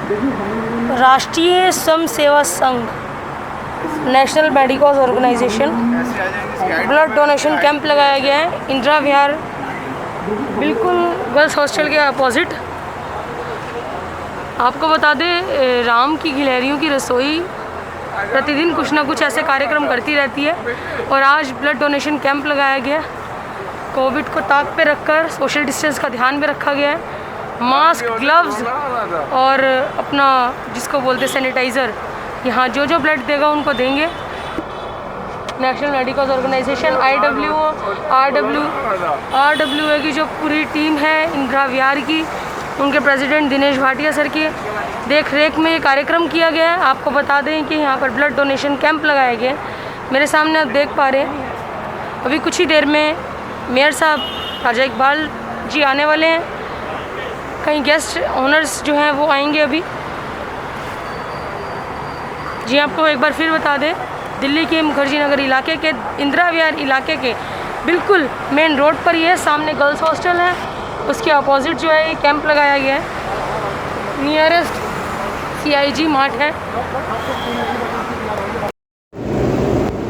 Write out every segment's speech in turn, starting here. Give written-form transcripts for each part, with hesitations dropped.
राष्ट्रीय Swayam Seva Sangh National Medical Organisation blood donation camp लगाया गया है इंदिरा विहार, बिल्कुल गर्ल्स हॉस्टल के अपोजिट। आपको बता दें, राम की गिलहरियों की रसोई प्रतिदिन कुछ ना कुछ ऐसे कार्यक्रम करती रहती है और आज ब्लड डोनेशन कैंप लगाया गया है। कोविड को ताक पे रखकर सोशल डिस्टेंस का ध्यान में रखा गया है। मास्क, ग्लव्स और अपना जिसको बोलते सैनिटाइज़र, यहाँ जो जो ब्लड देगा उनको देंगे। नेशनल मेडिकल ऑर्गेनाइजेशन RWA की जो पूरी टीम है इंदिरा विहार की, उनके प्रेसिडेंट दिनेश भाटिया सर की देख रेख में ये कार्यक्रम किया गया है। आपको बता दें कि यहाँ पर ब्लड डोनेशन कैंप लगाया गया है। मेरे सामने आप देख पा रहे हैं, अभी कुछ ही देर में मेयर साहब राजा इकबाल जी आने वाले हैं। कई गेस्ट ऑनर्स जो हैं वो आएंगे अभी। जी आपको एक बार फिर बता दें, दिल्ली के मुखर्जी नगर इलाके के इंदिरा विहार इलाके के बिल्कुल मेन रोड पर ये सामने गर्ल्स हॉस्टल है, उसके अपोजिट जो है ये कैंप लगाया गया है। नियरेस्ट CIG मार्ट है।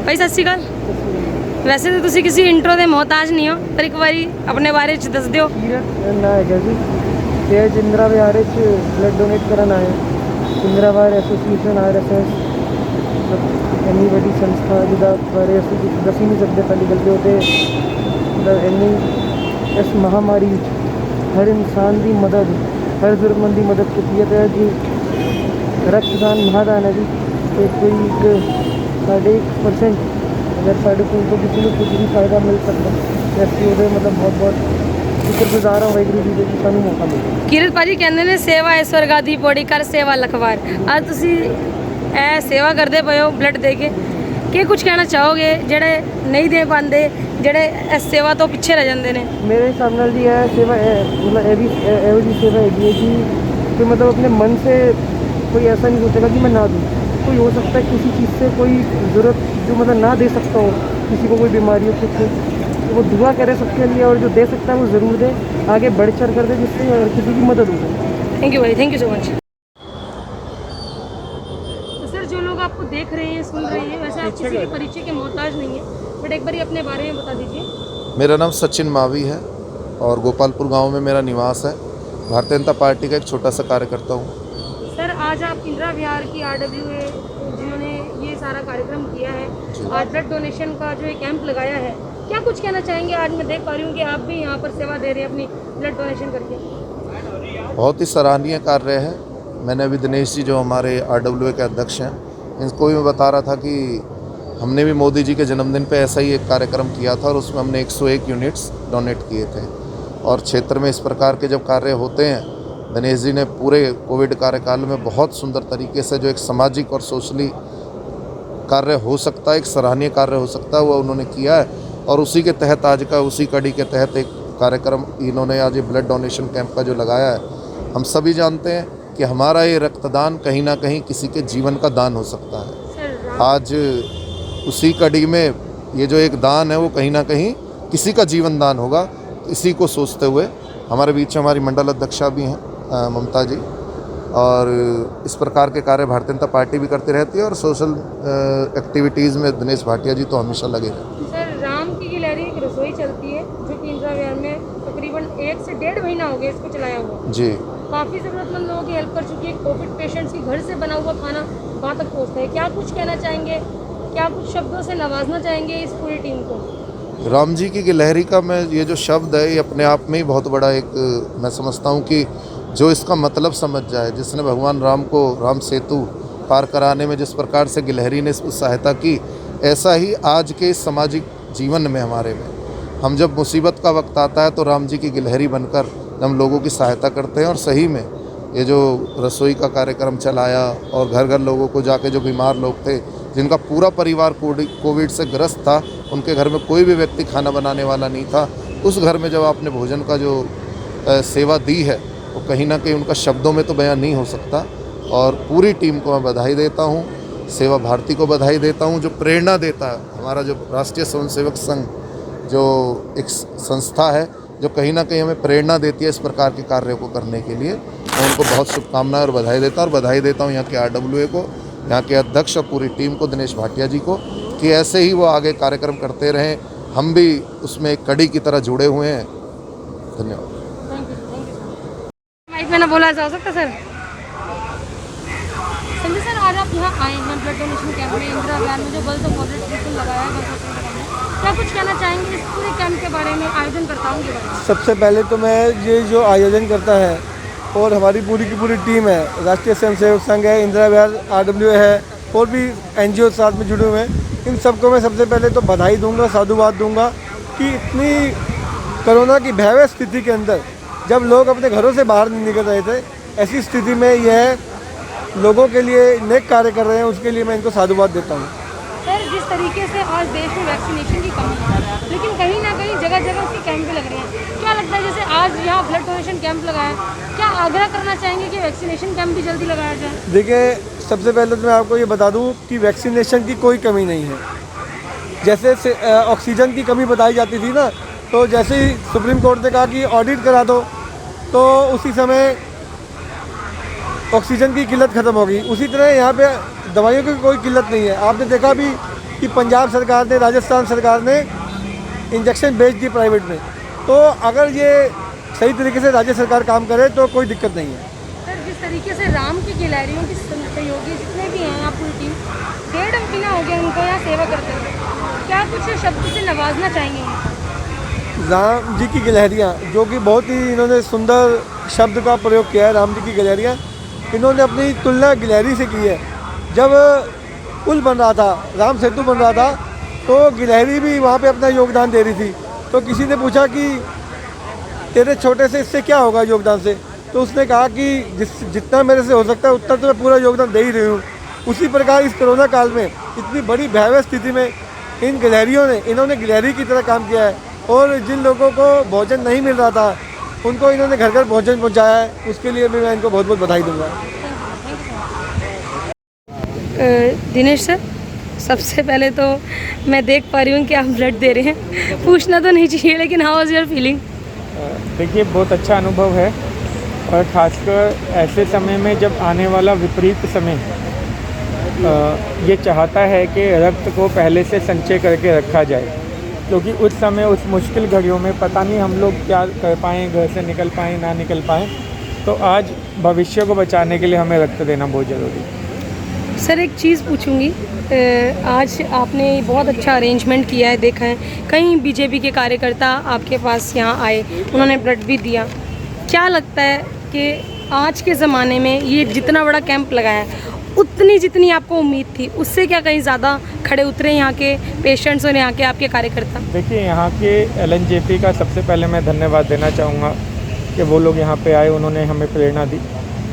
भाई सत श्री अकाल। वैसे तो तुसी किसी इंट्रो ਦੇ मोहताज नहीं हो, पर एक बारी अपने बारे च दस दियो। ना है जी, ये इंदिरा विहार ब्लड डोनेट करना है। इंदिरा विहार एसोसिएशन RSS इन्नी बड़ी संस्था जिदा बारे अस दस ही नहीं सकते। पहली गलती होते इन्नी इस महामारी हर इंसान की मदद, हर जरूरतमंद की मदद की है जी। रक्तदान महादान है जी। तो कोई 1% अगर साढ़े को किसी को कुछ भी फ़ायदा मिल सकता है, ऐसे मतलब बहुत बहुत शुक्रगुजार हूँ वाहगुरू जी के सानू मौका मिले। किरत भाजी कहते हैं सेवा है स्वर्गा दी पौड़ी, कर सेवा लखवार। आज तुसी ए सेवा करते पे हो ब्लड दे के कुछ कहना चाहोगे जेड़े नहीं दे पाते, जेड़े इस सेवा तो पिछे रह जाते हैं? मेरे हिसाब नाल जी है सेवा है, मतलब ये भी एवो जी सेवा है कि मतलब अपने मन से कोई ऐसा नहीं सोचेगा कि मैं ना दूँ। कोई हो सकता है किसी चीज़ से कोई ज़रूरत जो मतलब ना दे सकता हो, किसी को कोई बीमारी हो कुछ, तो वो दुआ करे सबके लिए, और जो दे सकता है वो ज़रूर दे, आगे बढ़ चढ़ कर दे, जिससे किसी की मदद हो जाए। थैंक यू भाई, थैंक यू सो मच। तो सर, जो लोग आपको देख रहे हैं, सुन रहे हैं, वैसे आप किसी के परिचय के मोहताज नहीं है, बट एक बार अपने बारे में बता दीजिए। मेरा नाम सचिन मावी है और गोपालपुर गांव में मेरा निवास है। भारतीय जनता पार्टी का एक छोटा सा कार्यकर्ता हूँ। सर, आज आप इंदिरा विहार की RWA जिन्होंने ये सारा कार्यक्रम किया है, आज ब्लड डोनेशन का जो कैंप लगाया है, क्या कुछ कहना चाहेंगे? आज मैं देख पा रही हूँ कि आप भी यहाँ पर सेवा दे रहे हैं अपनी ब्लड डोनेशन करके। बहुत ही सराहनीय कार्य है। मैंने अभी दिनेश जी जो हमारे RWA के अध्यक्ष हैं, इनको भी मैं बता रहा था कि हमने भी मोदी जी के जन्मदिन पे ऐसा ही एक कार्यक्रम किया था और उसमें हमने 101 यूनिट्स डोनेट किए थे। और क्षेत्र में इस प्रकार के जब कार्य होते हैं, दिनेश जी ने पूरे कोविड कार्यकाल में बहुत सुंदर तरीके से जो एक सामाजिक और सोशली कार्य हो सकता है, एक सराहनीय कार्य हो सकता है, वो उन्होंने किया है। और उसी के तहत आज का, उसी कड़ी के तहत एक कार्यक्रम इन्होंने आज ये ब्लड डोनेशन कैंप का जो लगाया है। हम सभी जानते हैं कि हमारा ये रक्तदान कहीं ना कहीं किसी के जीवन का दान हो सकता है। आज उसी कड़ी में ये जो एक दान है वो कहीं ना कहीं किसी का जीवन दान होगा। तो इसी को सोचते हुए हमारे बीच में हमारी मंडल अध्यक्षा भी हैं ममता जी, और इस प्रकार के कार्य भारतीय जनता पार्टी भी करती रहती है और सोशल एक्टिविटीज़ में दिनेश भाटिया जी तो हमेशा लगे रहते हैं। सर, राम की गिलहरी एक रसोई चलती है जो कि इंदिरा विहार में तकरीबन 1 से 1.5 महीना हो गया इसको चलाया हुआ जी। काफ़ी ज़रूरतमंद लोगों की हेल्प कर चुकी है। कोविड पेशेंट्स की घर से बना हुआ खाना वहाँ तक पहुँचता है। क्या कुछ कहना चाहेंगे, क्या कुछ शब्दों से नवाजना चाहेंगे इस पूरी टीम को? राम जी की गिलहरी का मैं ये जो शब्द है, ये अपने आप में ही बहुत बड़ा एक मैं समझता हूँ कि जो इसका मतलब समझ जाए, जिसने भगवान राम को राम सेतु पार कराने में जिस प्रकार से गिलहरी ने सहायता की, ऐसा ही आज के सामाजिक जीवन में हमारे में हम जब मुसीबत का वक्त आता है तो राम जी की गिलहरी बनकर हम लोगों की सहायता करते हैं। और सही में ये जो रसोई का कार्यक्रम चलाया और घर घर लोगों को जाके, जो बीमार लोग थे जिनका पूरा परिवार कोविड से ग्रस्त था, उनके घर में कोई भी व्यक्ति खाना बनाने वाला नहीं था, उस घर में जब आपने भोजन का जो सेवा दी है, वो कहीं ना कहीं उनका शब्दों में तो बयान नहीं हो सकता। और पूरी टीम को मैं बधाई देता हूँ, सेवा भारती को बधाई देता हूँ, जो प्रेरणा देता है। हमारा जो राष्ट्रीय स्वयंसेवक संघ जो एक संस्था है, जो कहीं ना कहीं हमें प्रेरणा देती है इस प्रकार के कार्यों को करने के लिए। मैं उनको बहुत शुभकामनाएं और बधाई देता हूँ, और बधाई देता हूँ यहाँ के RWA को, यहाँ के अध्यक्ष और पूरी टीम को, दिनेश भाटिया जी को, कि ऐसे ही वो आगे कार्यक्रम करते रहें। हम भी उसमें एक कड़ी की तरह जुड़े हुए हैं। धन्यवाद। माइक में ना बोला जा सकता सर। संजय सर, आज आप यहाँ आए हैं ब्लड डोनेशन कैंप में इंदिरा विहार में जो गर्ल्स ऑफ मॉडरेट बिल्कुल लगाया है गर्ल्स हॉस्पिटल में, क्या कुछ कहना चाहेंगे इस पूरे कैंप के बारे में, आयोजनकर्ताओं के बारे में? सबसे पहले तो मैं ये जो आयोजन करता है और हमारी पूरी की पूरी टीम है, राष्ट्रीय स्वयंसेवक संघ है, इंदिरा विहार RWA है, और भी NGO साथ में जुड़े हुए हैं, इन सबको मैं सबसे पहले तो बधाई दूंगा, साधुवाद दूंगा कि इतनी कोरोना की भयावह स्थिति के अंदर जब लोग अपने घरों से बाहर नहीं निकल रहे थे, ऐसी स्थिति में यह लोगों के लिए नेक कार्य कर रहे हैं, उसके लिए मैं इनको साधुवाद देता हूँ। सर, जिस तरीके से आज देश में वैक्सीनेशन की कमी है, लेकिन कहीं ना कहीं जगह जगह उसके कैंप भी लग रहे हैं, क्या लगता है जैसे आज यहाँ ब्लड डोनेशन कैंप लगाया, क्या आग्रह करना चाहेंगे कि वैक्सीनेशन कैंप भी जल्दी लगाया जाए? देखिए, सबसे पहले तो मैं आपको ये बता दूं कि वैक्सीनेशन की कोई कमी नहीं है। जैसे ऑक्सीजन की कमी बताई जाती थी ना, तो जैसे ही सुप्रीम कोर्ट ने कहा कि ऑडिट करा दो, तो उसी समय ऑक्सीजन की किल्लत ख़त्म हो गई। उसी तरह यहाँ पे दवाइयों की कोई किल्लत नहीं है। आपने देखा भी कि पंजाब सरकार ने, राजस्थान सरकार ने इंजेक्शन बेच दी प्राइवेट में। तो अगर ये सही तरीके से राज्य सरकार काम करे तो कोई दिक्कत नहीं है। सर, जिस तरीके से राम की गिलहरियों की सहयोगी जितने भी हैं यहाँ पूरी टीम, 1.5 महीना हो गया उनको यहाँ सेवा करते हुए, क्या कुछ शब्द से नवाजना चाहेंगे? राम जी की गिलहरियाँ, जो कि बहुत ही इन्होंने सुंदर शब्द का प्रयोग किया है, राम जी की गिलहरियाँ, इन्होंने अपनी तुलना गिलहरी से की है। जब पुल बन रहा था, राम सेतु बन रहा था, तो गिलहरी भी वहाँ पे अपना योगदान दे रही थी। तो किसी ने पूछा कि तेरे छोटे से इससे क्या होगा योगदान से, तो उसने कहा कि जितना मेरे से हो सकता है उतना तो मैं पूरा योगदान दे ही रही हूँ। उसी प्रकार इस कोरोना काल में इतनी बड़ी भयावह स्थिति में इन गिलहरियों ने, इन्होंने गिलहरी की तरह काम किया है, और जिन लोगों को भोजन नहीं मिल रहा था उनको इन्होंने घर घर भोजन पहुँचाया है। उसके लिए भी मैं इनको बहुत बहुत बधाई दूँगा। दिनेश सर, सबसे पहले तो मैं देख पा रही हूँ कि आप ब्लड दे रहे हैं, पूछना तो नहीं चाहिए, लेकिन हाउ वाज योर फीलिंग? देखिए, बहुत अच्छा अनुभव है, और ख़ासकर ऐसे समय में जब आने वाला विपरीत समय ये चाहता है कि रक्त को पहले से संचय करके रखा जाए, क्योंकि उस समय, उस मुश्किल घड़ियों में पता नहीं हम लोग क्या कर पाएँ, घर से निकल पाएँ ना निकल पाएँ। तो आज भविष्य को बचाने के लिए हमें रक्त देना बहुत ज़रूरी है। सर, एक चीज़ पूछूंगी, आज आपने बहुत अच्छा अरेंजमेंट किया है, देखा है कई बीजेपी के कार्यकर्ता आपके पास यहाँ आए, उन्होंने ब्लड भी दिया। क्या लगता है कि आज के ज़माने में ये जितना बड़ा कैंप लगाया है, उतनी जितनी आपको उम्मीद थी, उससे क्या कहीं ज़्यादा खड़े उतरे यहाँ के पेशेंट्स और यहाँ के आपके कार्यकर्ता? देखिए, यहाँ के LNJP का सबसे पहले मैं धन्यवाद देना चाहूँगा कि वो लोग यहाँ पे आए, उन्होंने हमें प्रेरणा दी।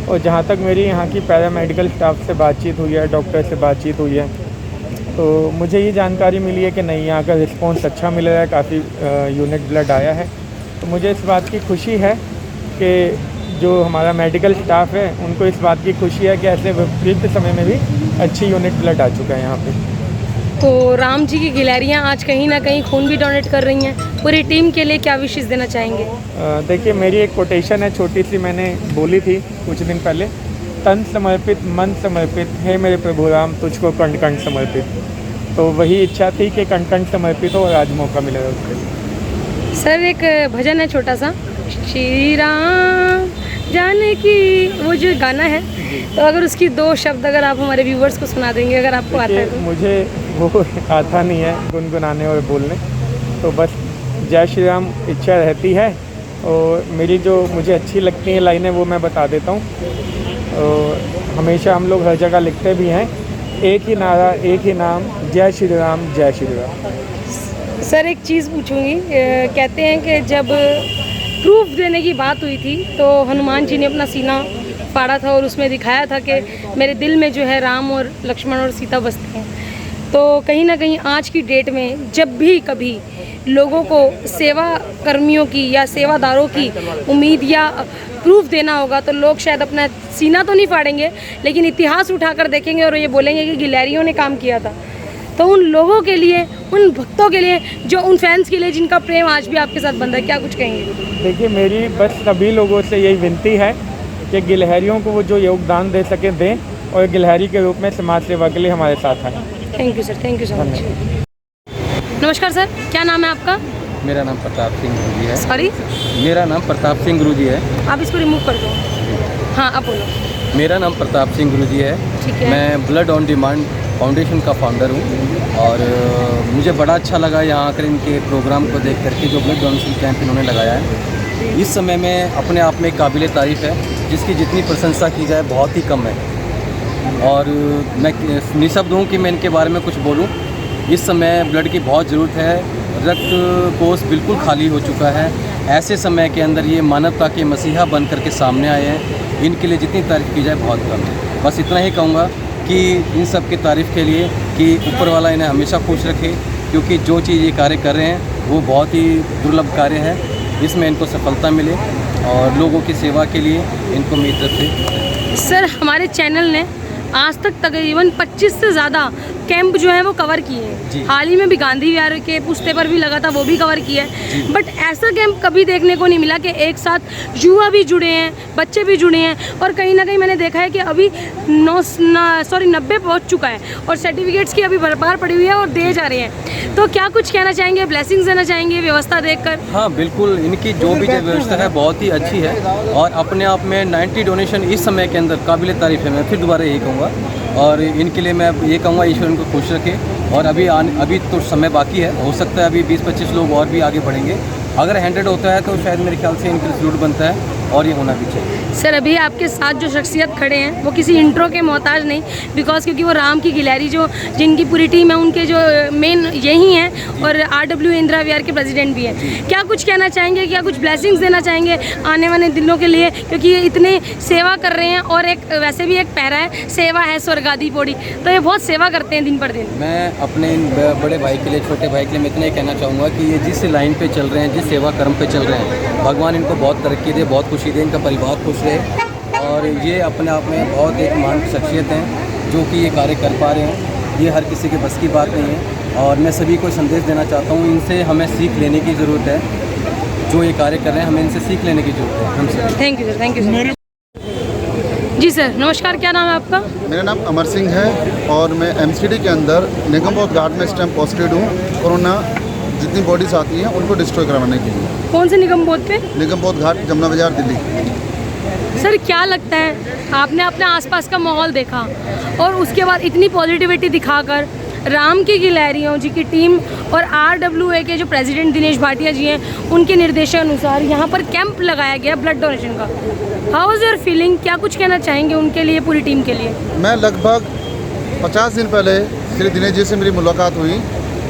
और जहाँ तक मेरी यहाँ की पैरामेडिकल स्टाफ से बातचीत हुई है, डॉक्टर से बातचीत हुई है, तो मुझे ये जानकारी मिली है कि नहीं, यहाँ का रिस्पॉन्स अच्छा मिल रहा है, काफ़ी यूनिट ब्लड आया है। तो मुझे इस बात की खुशी है कि जो हमारा मेडिकल स्टाफ है उनको इस बात की खुशी है कि ऐसे विपरीत समय में भी अच्छी यूनिट ब्लड आ चुका है यहाँ पे। तो राम जी की गिलहरियाँ आज कहीं ना कहीं खून भी डोनेट कर रही हैं, पूरी टीम के लिए क्या विशेष देना चाहेंगे? देखिए, मेरी एक कोटेशन है छोटी सी, मैंने बोली थी कुछ दिन पहले, तन समर्पित मन समर्पित है मेरे प्रभु राम, तुझको कण कण समर्पित। तो वही इच्छा थी कि कण कण समर्पित हो, और आज मौका मिलेगा उसके लिए। सर, एक भजन है छोटा सा, श्री राम जानकी, वो जो गाना है, तो अगर उसकी 2 शब्द अगर आप हमारे व्यूवर्स को सुना देंगे, अगर आपको आता है तो। मुझे वो आता नहीं है गुनगुनाने और बोलने, तो बस जय श्री राम इच्छा रहती है, और मेरी जो मुझे अच्छी लगती हैं लाइनें वो मैं बता देता हूँ। और हमेशा हम लोग हर जगह लिखते भी हैं, एक ही नारा एक ही नाम, जय श्री राम जय श्री राम। सर, एक चीज़ पूछूंगी, कहते हैं कि जब प्रूफ देने की बात हुई थी तो हनुमान जी ने अपना सीना फाड़ा था और उसमें दिखाया था कि मेरे दिल में जो है राम और लक्ष्मण और सीता बसते हैं। तो कहीं ना कहीं आज की डेट में जब भी कभी लोगों को सेवा कर्मियों की या सेवादारों की उम्मीद या प्रूफ देना होगा, तो लोग शायद अपना सीना तो नहीं फाड़ेंगे, लेकिन इतिहास उठाकर देखेंगे और ये बोलेंगे कि गिलहरियों ने काम किया था। तो उन लोगों के लिए, उन भक्तों के लिए, जो उन फैंस के लिए जिनका प्रेम आज भी आपके साथ बंधा है, क्या कुछ कहेंगे? देखिए, मेरी बस सभी लोगों से यही विनती है कि गिलहरियों को वो जो योगदान दे सके दें, और गिलहरी के रूप में समाज सेवा के लिए हमारे साथ आएँ। Thank you sir, thank you so much. नमस्कार सर, क्या नाम है आपका? मेरा नाम प्रताप सिंह गुरु जी है। सॉरी, मेरा नाम प्रताप सिंह गुरु जी है। आप इसको रिमूव कर दो। हाँ, आप बोलो। मेरा नाम प्रताप सिंह गुरु जी है। ठीक है। मैं ब्लड ऑन डिमांड फाउंडेशन का फाउंडर हूँ, और मुझे बड़ा अच्छा लगा यहाँ आकर इनके प्रोग्राम को देख करके, जो ब्लड डोनेशन कैंप इन्होंने लगाया है। इस समय में अपने आप में काबिल तारीफ़ है, जिसकी जितनी प्रशंसा की जाए बहुत ही कम है, और मैं निःशब्द हूँ कि मैं इनके बारे में कुछ बोलूँ। इस समय ब्लड की बहुत ज़रूरत है, रक्त कोष बिल्कुल खाली हो चुका है। ऐसे समय के अंदर ये मानवता के मसीहा बन कर के सामने आए हैं। इनके लिए जितनी तारीफ़ की जाए बहुत कम है। बस इतना ही कहूँगा कि इन सब की तारीफ़ के लिए कि ऊपर वाला इन्हें हमेशा खुश रखे, क्योंकि जो चीज़ ये कार्य कर रहे हैं वो बहुत ही दुर्लभ कार्य है। इसमें इनको सफलता मिले, और लोगों की सेवा के लिए इनको मेरी तरफ से। सर, हमारे चैनल ने आज तक तकरीबन 25 से ज़्यादा कैंप जो है वो कवर किए हैं। हाल ही में भी गांधी विहार के पुस्ते पर भी लगा था, वो भी कवर किया है। बट ऐसा कैंप कभी देखने को नहीं मिला कि एक साथ युवा भी जुड़े हैं, बच्चे भी जुड़े हैं, और कहीं ना कहीं मैंने देखा है कि अभी 90 पहुंच चुका है, और सर्टिफिकेट्स की अभी भरपार पड़ी हुई है और दे जा रहे हैं। तो क्या कुछ कहना चाहेंगे, ब्लेसिंग्स देना चाहेंगे व्यवस्था देखकर? हाँ बिल्कुल, इनकी जो भी व्यवस्था है बहुत ही अच्छी है, और अपने आप में 90 डोनेशन इस समय के अंदर काबिल तारीफ़ है। मैं फिर दोबारा यही कहूँगा, और इनके लिए मैं ये कहूँगा ईश्वर इनको खुश रखे। और अभी तो समय बाकी है, हो सकता है अभी 20-25 लोग और भी आगे बढ़ेंगे। अगर 100 होता है तो शायद मेरे ख्याल से इनके लिए जरूर बनता है, और ये होना भी चाहिए। सर, अभी आपके साथ जो शख्सियत खड़े हैं वो किसी इंट्रो के मोहताज नहीं, बिकॉज क्योंकि वो राम की गिलहरी जो जिनकी पूरी टीम है, उनके जो मेन यही हैं, और RW इंदिरा विहार के प्रेसिडेंट भी हैं। क्या कुछ कहना चाहेंगे, क्या कुछ ब्लेसिंग्स देना चाहेंगे आने वाले दिनों के लिए, क्योंकि ये इतने सेवा कर रहे हैं, और एक वैसे भी एक पहरा है, सेवा है स्वर्गादि पौड़ी, तो ये बहुत सेवा करते हैं दिन पर दिन। मैं अपने इन बड़े भाई के लिए, छोटे भाई के लिए मैं इतना ही कहना चाहूँगा कि ये जिस लाइन पे चल रहे हैं, जिस सेवा कर्म पे चल रहे हैं, भगवान इनको बहुत तरक्की दे, बहुत खुशी दे, इनका परिवार खुश रहे। और ये अपने आप में बहुत एक महान शख्सियत हैं जो कि ये कार्य कर पा रहे हैं। ये हर किसी के बस की बात नहीं है, और मैं सभी को संदेश देना चाहता हूँ, इनसे हमें सीख लेने की ज़रूरत है। जो ये कार्य कर रहे हैं, हमें इनसे सीख लेने की ज़रूरत है हमसे। Thank you sir, thank you sir. जी सर, नमस्कार, क्या नाम है आपका? मेरा नाम अमर सिंह है, और मैं MCD के अंदर निगमबोध घाट में इस टाइम पोस्टेड हूँ, कोरोना जितनी बॉडीज आती हैं उनको डिस्ट्रॉय करवाने के लिए। कौन से निगमबोध पे? निगमबोध घाट, जमुना बाजार, दिल्ली। सर, क्या लगता है, आपने अपने आसपास का माहौल देखा और उसके बाद इतनी पॉजिटिविटी दिखाकर राम की गिलहरियों जी की टीम और RWA के जो प्रेसिडेंट दिनेश भाटिया जी हैं, उनके निर्देशानुसार यहाँ पर कैंप लगाया गया ब्लड डोनेशन का। How is your feeling? क्या कुछ कहना चाहेंगे उनके लिए, पूरी टीम के लिए? मैं लगभग 50 दिन पहले श्री दिनेश जी से मेरी मुलाकात हुई,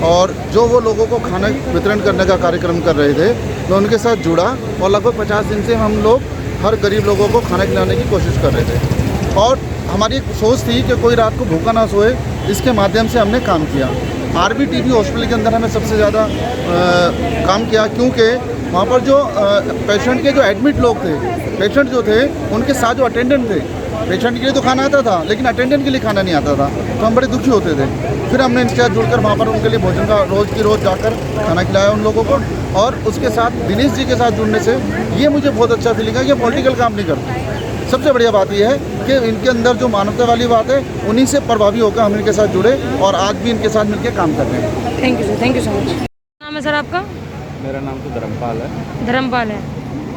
और जो वो लोगों को खाना वितरण करने का कार्यक्रम कर रहे थे, मैं उनके साथ जुड़ा, और लगभग 50 दिन से हम लोग हर गरीब लोगों को खाना खिलाने की कोशिश कर रहे थे। और हमारी एक सोच थी कि कोई रात को भूखा ना सोए, इसके माध्यम से हमने काम किया। RBTB हॉस्पिटल के अंदर हमें सबसे ज़्यादा काम किया, क्योंकि वहाँ पर जो पेशेंट के जो एडमिट लोग थे, पेशेंट जो थे, उनके साथ जो अटेंडेंट थे, पेशेंट के लिए तो खाना आता था, लेकिन अटेंडेंट के लिए खाना नहीं आता था, तो हम बड़े दुखी होते थे। फिर हमने इनके साथ जुड़कर वहाँ पर उनके लिए भोजन का रोज़ की रोज़ जाकर खाना खिलाया उन लोगों को, और उसके साथ दिनेश जी के साथ जुड़ने से ये मुझे बहुत अच्छा फीलिंग है कि पॉलिटिकल काम नहीं करते। सबसे बढ़िया बात यह है कि इनके अंदर जो मानवता वाली बात है, उन्हीं से प्रभावी होकर हम इनके साथ जुड़े, और आज भी इनके साथ मिलकर काम कर रहे हैं। Thank you sir, thank you so much. नाम है सर आपका? मेरा नाम तो धर्मपाल है। धर्मपाल है।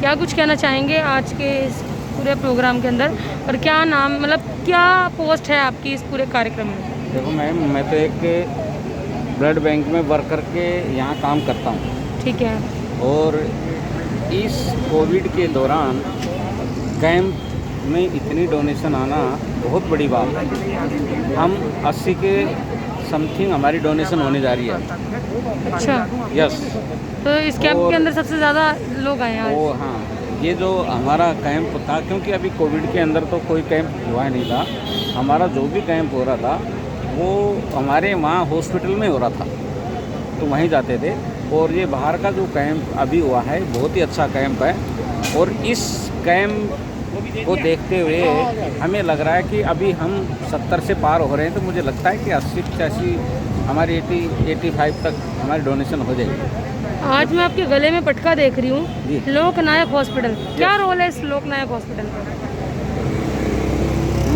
क्या कुछ कहना चाहेंगे आज के इस पूरे प्रोग्राम के अंदर, और क्या नाम, मतलब क्या पोस्ट है आपकी इस पूरे कार्यक्रम में? देखो मैम, मैं तो एक ब्लड बैंक में वर्क करके यहाँ काम करता हूँ। ठीक है। और इस कोविड के दौरान कैंप में इतनी डोनेशन आना बहुत बड़ी बात है। हम 80 के समथिंग हमारी डोनेशन होने जा रही है। अच्छा। यस। तो इस कैंप के अंदर सबसे ज़्यादा लोग आए हैं? ओ हाँ, ये जो हमारा कैंप था, क्योंकि अभी कोविड के अंदर तो कोई कैंप हुआ नहीं था, हमारा जो भी कैंप हो रहा था वो हमारे वहाँ हॉस्पिटल में हो रहा था, तो वहीं जाते थे। और ये बाहर का जो कैंप अभी हुआ है बहुत ही अच्छा कैंप है, और इस कैंप को देखते हुए हमें लग रहा है कि अभी हम 70 से पार हो रहे हैं, तो मुझे लगता है कि 80-85 हमारी 85 तक हमारी डोनेशन हो जाएगी। आज मैं आपके गले में पटका देख रही जी। हूँ, लोकनायक हॉस्पिटल, क्या रोल है इस लोकनायक हॉस्पिटल का?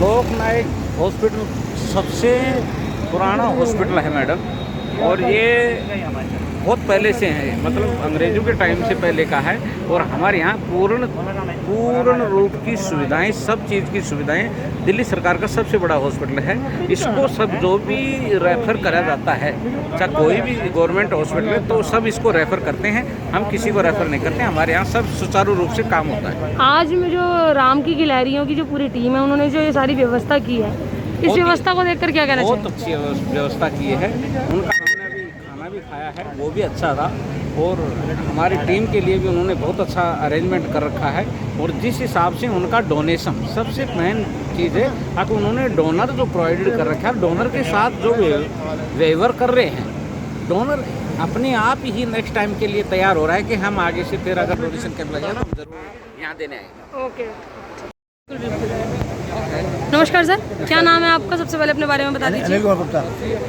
लोकनायक हॉस्पिटल सबसे पुराना हॉस्पिटल है मैडम, और ये बहुत पहले से है, मतलब अंग्रेज़ों के टाइम से पहले का है। और हमारे यहाँ पूर्ण रूप की सुविधाएं, सब चीज़ की सुविधाएं, दिल्ली सरकार का सबसे बड़ा हॉस्पिटल है। इसको सब जो भी रेफ़र करा जाता है, चाहे कोई भी गवर्नमेंट हॉस्पिटल है, तो सब इसको रेफ़र करते हैं। हम किसी को रेफ़र नहीं करते, हमारे यहाँ सब सुचारू रूप से काम होता है। आज में जो राम की गिलहरियों की जो पूरी टीम है, उन्होंने जो ये सारी व्यवस्था की है, इस व्यवस्था को देखकर क्या कहना बहुत चाहिए? अच्छी व्यवस्था की है उनका। हमने भी खाना भी खाया है, वो भी अच्छा था, और हमारी टीम के लिए भी उन्होंने बहुत अच्छा अरेंजमेंट कर रखा है। और जिस हिसाब से उनका डोनेशन सबसे मेन चीज़ है, अब उन्होंने डोनर जो प्रोवाइड कर रखा है, डोनर के साथ जो वेवर कर रहे हैं, डोनर अपने आप ही नेक्स्ट टाइम के लिए तैयार हो रहा है कि हम आगे से फिर अगर डोनेशन कैंप लगे तो हम जरूर यहाँ देने आएंगे। ओके, नमस्कार सर, क्या नाम है आपका? सबसे पहले अपने बारे में बता दीजिए। अनिल कुमार गुप्ता।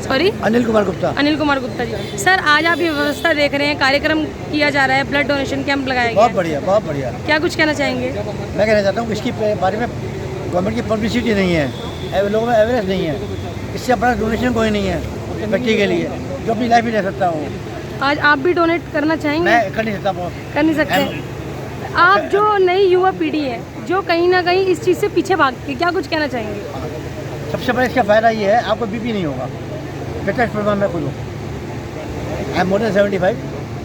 सॉरी, अनिल कुमार गुप्ता। अनिल कुमार गुप्ता जी। सर, आज आप ये व्यवस्था देख रहे हैं, कार्यक्रम किया जा रहा है, ब्लड डोनेशन कैंप लगाया गया बहुत है, बढ़िया, बहुत बढ़िया। क्या कुछ कहना चाहेंगे? मैं कहना चाहता हूँ कि इसके बारे में गवर्नमेंट की पब्लिसिटी नहीं है, लोगों में अवेयरनेस नहीं है। इससे अपना डोनेशन कोई नहीं है बच्चे के लिए, जो अपनी लाइफ भी ले सकता हूँ। आज आप भी डोनेट करना चाहेंगे? मैं कर नहीं सकता, बहुत कर नहीं सकते। आप जो नई युवा पीढ़ी है, जो कहीं ना कहीं इस चीज़ से पीछे भागती है, क्या कुछ कहना चाहेंगे? सबसे बड़ा इसका फ़ायदा ये है, आपको बीपी नहीं होगा। फिटनेस प्रोग्राम में खुद आई एम मोर देन 75,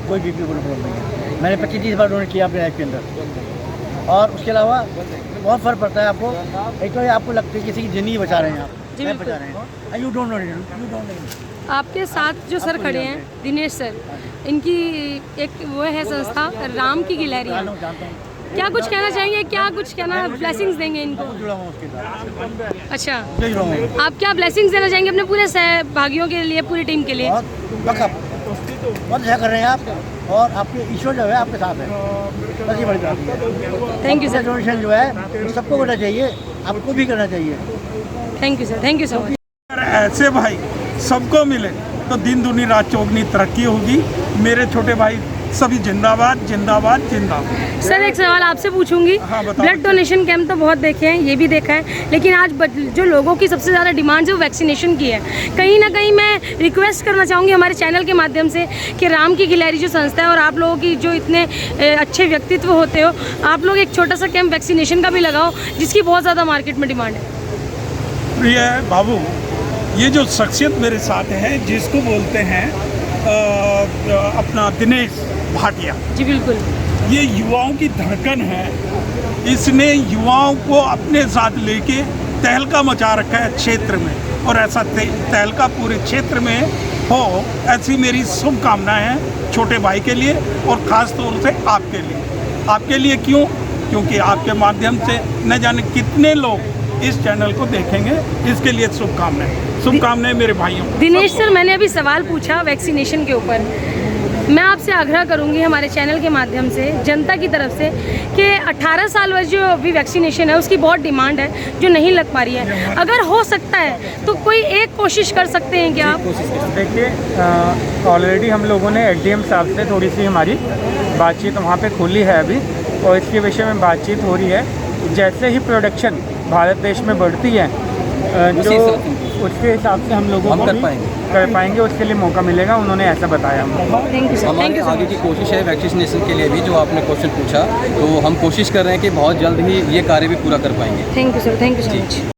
कोई बीपी को प्रॉब्लम नहीं है। मैंने 25-30 बार डोनेट किया अपने लाइफ के अंदर, और उसके अलावा बहुत फ़र्क पड़ता है आपको। एक तो ये आपको लगता है किसी की ज़िंदगी बचा रहे हैं आप, जी, मैं बिल्कुल। बचा रहे हैं। You don't know. आपके साथ जो सर खड़े हैं, दिनेश सर, इनकी एक वो है संस्था राम की गिलहरियाँ, क्या कुछ कहना चाहेंगे? क्या कुछ कहना, ब्लेसिंग्स देंगे इनको? जुड़ा हूँ उसके साथ, अच्छा, जुड़ा हूँ। आप क्या ब्लेसिंग्स देना चाहेंगे अपने पूरे सहभागियों के लिए, पूरी टीम के लिए? बहुत अच्छा कर रहे हैं आप, और आपके ईश्वर जो है आपके साथ है, बस ये बड़ी बात है। Thank you sir. डोनेशन जो है सबको करना चाहिए, आपको भी करना चाहिए। Thank you sir, thank you so much. ऐसे भाई सबको मिले तो दिन दुनी रात चौगनी तरक्की होगी। मेरे छोटे भाई सभी जिंदाबाद, जिंदाबाद, जिंदाबाद। सर, एक सवाल आपसे पूछूंगी। हाँ, बताओ। ब्लड डोनेशन कैंप तो बहुत देखे हैं, ये भी देखा है, लेकिन आज जो लोगों की सबसे ज़्यादा डिमांड है वो वैक्सीनेशन की है। कहीं ना कहीं मैं रिक्वेस्ट करना चाहूँगी हमारे चैनल के माध्यम से कि राम की गिलहरी जो संस्था है, और आप लोगों की जो इतने अच्छे व्यक्तित्व होते हो, आप लोग एक छोटा सा कैंप वैक्सीनेशन का भी लगाओ, जिसकी बहुत ज़्यादा मार्केट में डिमांड है। प्रिय बाबू, ये जो शख्सियत मेरे साथ है, जिसको बोलते हैं अपना दिनेश भाटिया, जी बिल्कुल, ये युवाओं की धड़कन है। इसने युवाओं को अपने साथ लेके तहलका मचा रखा है क्षेत्र में, और ऐसा तहलका पूरे क्षेत्र में हो, ऐसी मेरी शुभकामनाएं हैं छोटे भाई के लिए, और ख़ास तौर से आपके लिए। आपके लिए क्यों? क्योंकि आपके माध्यम से न जाने कितने लोग इस चैनल को देखेंगे, इसके लिए शुभकामनाएं मेरे भाइयों। दिनेश सर, मैंने अभी सवाल पूछा वैक्सीनेशन के ऊपर। मैं आपसे आग्रह करूंगी हमारे चैनल के माध्यम से, जनता की तरफ से, कि 18 साल वाली जो अभी वैक्सीनेशन है उसकी बहुत डिमांड है, जो नहीं लग पा रही है। अगर हो सकता है तो कोई एक कोशिश कर सकते हैं क्या आप? देखिए, ऑलरेडी हम लोगों ने एसडीएम साहब से थोड़ी सी हमारी बातचीत वहाँ पे खुली है अभी, और इसके विषय में बातचीत हो रही है। जैसे ही प्रोडक्शन भारत देश में बढ़ती है, जो उसके हिसाब से हम लोगों को कर पाएंगे, उसके लिए मौका मिलेगा, उन्होंने ऐसा बताया हमको। थैंक यू सर, थैंक हमारी यू आगे की कोशिश है वैक्सीनेशन के लिए भी, जो आपने क्वेश्चन पूछा, तो हम कोशिश कर रहे हैं कि बहुत जल्द ही ये कार्य भी पूरा कर पाएंगे। Thank you sir, thank you so much.